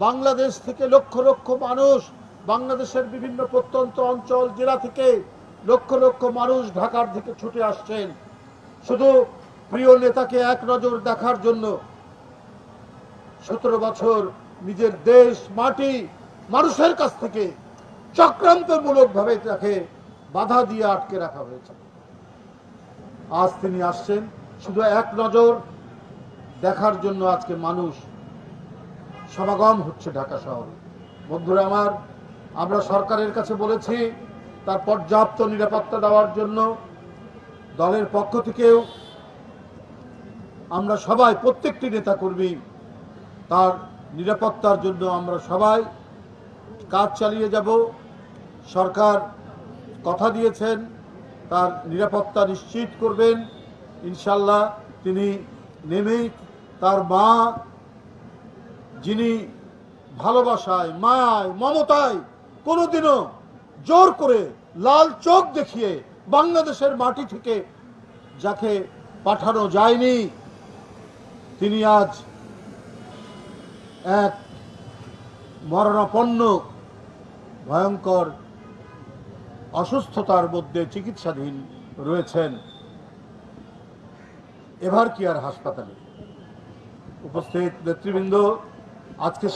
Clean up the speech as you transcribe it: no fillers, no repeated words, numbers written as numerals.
বাংলাদেশ থেকে লক্ষ লক্ষ মানুষ, বাংলাদেশের বিভিন্ন প্রত্যন্ত অঞ্চল জেলা থেকে লক্ষ লক্ষ মানুষ ঢাকার দিকে ছুটে আসছেন শুধু প্রিয় নেতাকে এক নজর দেখার জন্য। 17 বছর নিজের দেশ, মাটি, মানুষের কাছ থেকে চক্রান্তমূলকভাবে তাকে বাধা দিয়ে আটকে রাখা হয়েছে। আজ তিনি আসছেন শুধু এক নজর দেখার জন্য। আজকে মানুষ সমাগম হচ্ছে ঢাকা শহরে। বন্ধুরা আমার, আমরা সরকারের কাছে বলেছি তার পর্যাপ্ত নিরাপত্তা দেওয়ার জন্য। দলের পক্ষ থেকেও আমরা সবাই, প্রত্যেকটি নেতাকর্মী তার নিরাপত্তার জন্য আমরা সবাই কাজ চালিয়ে যাব। সরকার কথা দিয়েছেন তার নিরাপত্তা নিশ্চিত করবেন ইনশাল্লাহ। তিনি নেমেই তার মা, যিনি ভালোবাসায়, মায়ায়, মমতায় কোনোদিনও জোর করে লাল চোখ দেখিয়ে বাংলাদেশের মাটি থেকে যাকে পাঠানো যায়নি, তিনি আজ এক মরণাপন্ন ভয়ঙ্কর অসুস্থতার মধ্যে চিকিৎসাধীন রয়েছেন এভারকেয়ার হাসপাতালে। উপস্থিত নেতৃবৃন্দ, আজকে